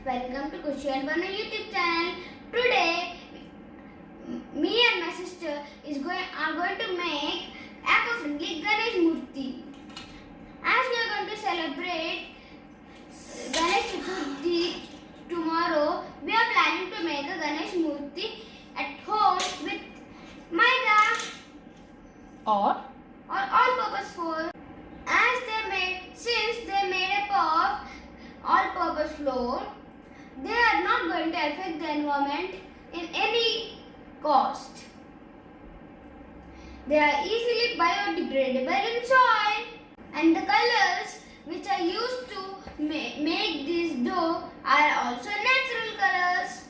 welcome to Kushi and Bhanu YouTube channel. Today, me and my sister are going to make eco-friendly Ganesh Murti. As we are going to celebrate Ganesh Chaturthi tomorrow, we are planning to make a Ganesh Murti at home with maida or all-purpose flour. Since they made up of all-purpose flour, they are not going to affect the environment in any cost. They are easily biodegradable in soil, and the colors which are used to make this dough are also natural colors.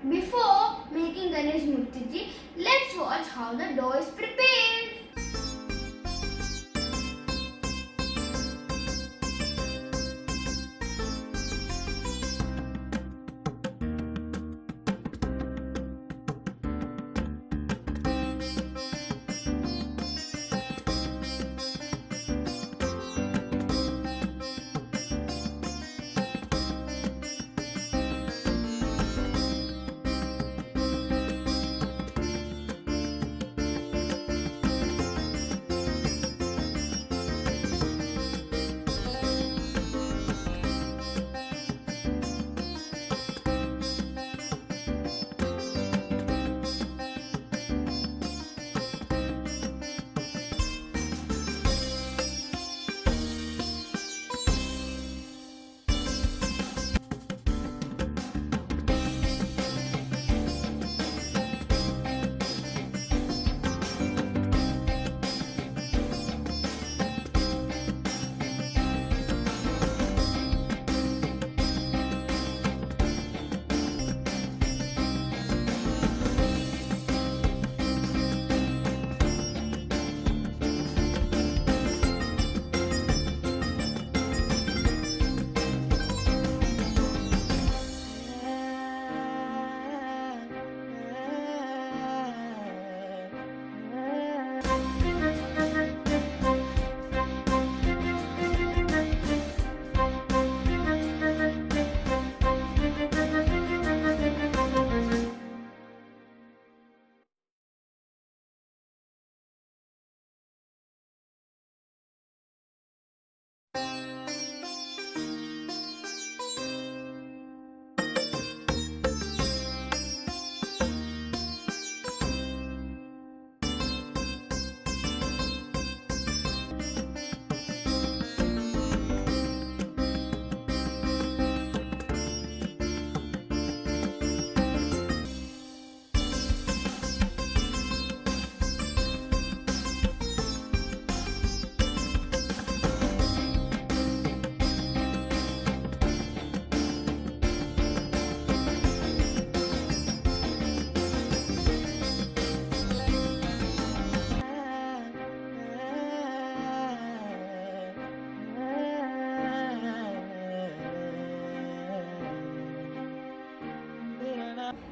Before making Ganesh Murti, let's watch how the dough is prepared.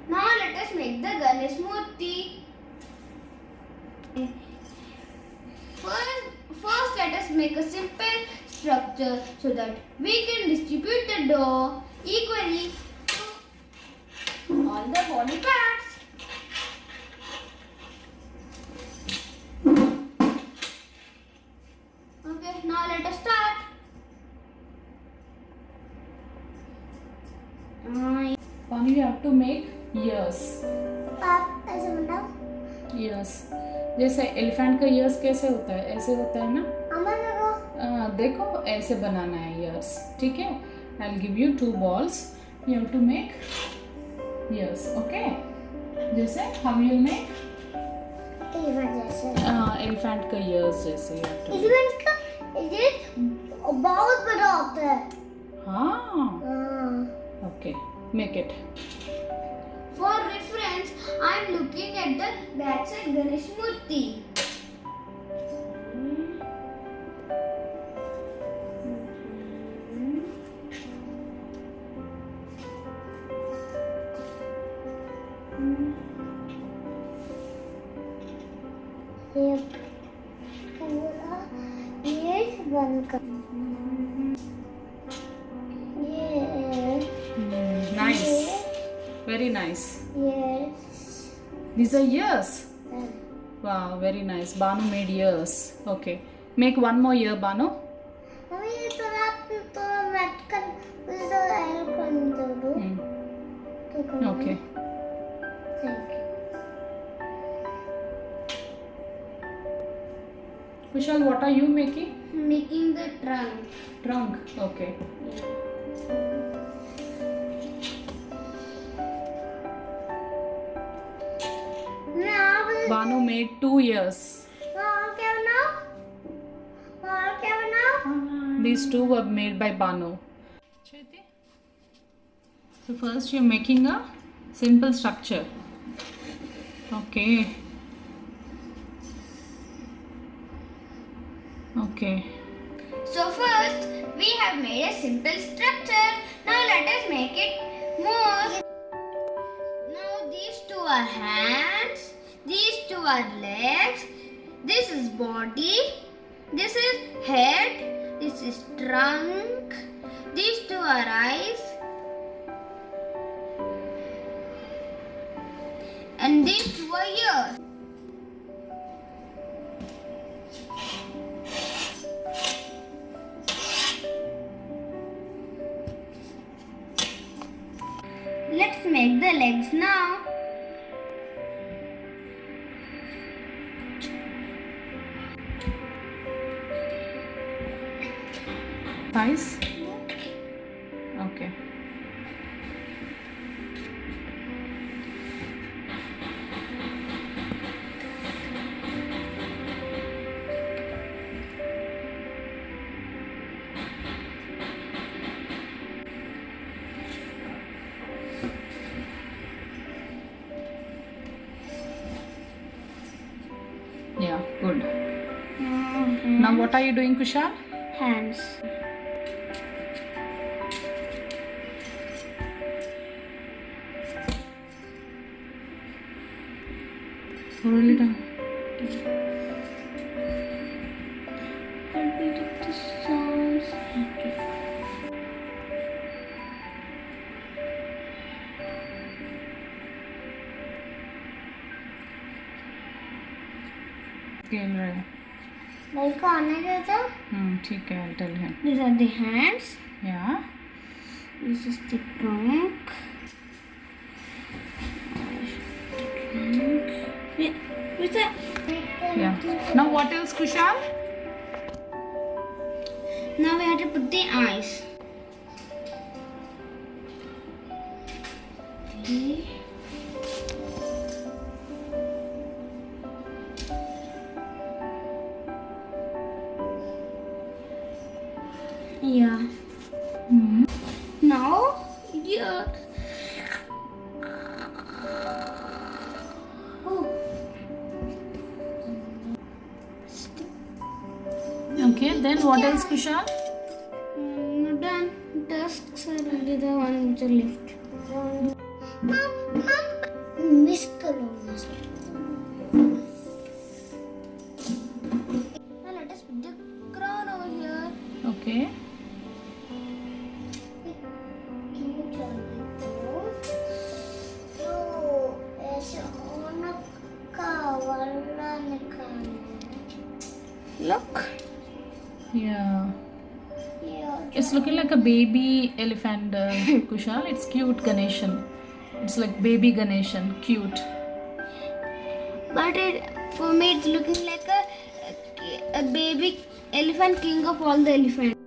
Now let us make the Ganesh Murti. First let us make a simple structure so that we can distribute the dough equally to all the body parts. Okay, now let us start. Bhanu, you have to make ears. ऐसे बनाओ. Ears. जैसे elephant का ears कैसे होता है, ऐसे होता है ना. देखो ऐसे बनाना है ears. ठीक है. I'll give you 2 balls. You have to make ears. Okay. जैसे how you will make elephant का ears जैसे. एलिफेंट का बहुत बड़ा होता है. हाँ. Okay. Make it. For reference, I am looking at the backside Ganesh Murti. ये पूरा ये बंद कर. ये Very nice. Yes. These are ears. Wow, very nice. Bhanu made ears. Okay. Make one more ear, Bhanu. Okay. Thank you. Kushal, what are you making? Making the trunk. Trunk. Okay. Bhanu made 2 ears. These 2 were made by Bhanu. So first you're making a simple structure. Okay. Okay. So first we have made a simple structure. Now let us make it more. Now these 2 are hands. These 2 are legs. This is body. This is head. This is trunk. These 2 are eyes. And these 2 are ears. Let's make the legs now. Size? Okay. Yeah, good. Now what are you doing, Kushal? Hands. Roll it down. Let me get the sounds. खेल रहे हैं. भाई को आने देता. ठीक है, I'll tell him. These are the hands. Yeah. This is the trunk. What's that? Yeah. Now what else, Kushal? Now we have to put the eyes. Okay. Yeah. Now, yeah. Oh. Okay, then what else, Kushal? Done. Tusks are only the one which are left. Miss karo. Now let us put the crown over here. Okay. Look. Yeah. Yeah. It's looking like a baby elephant, Kushal. It's cute, Ganeshan. It's like baby Ganeshan, cute. But for me, it's looking like a baby elephant king of all the elephants.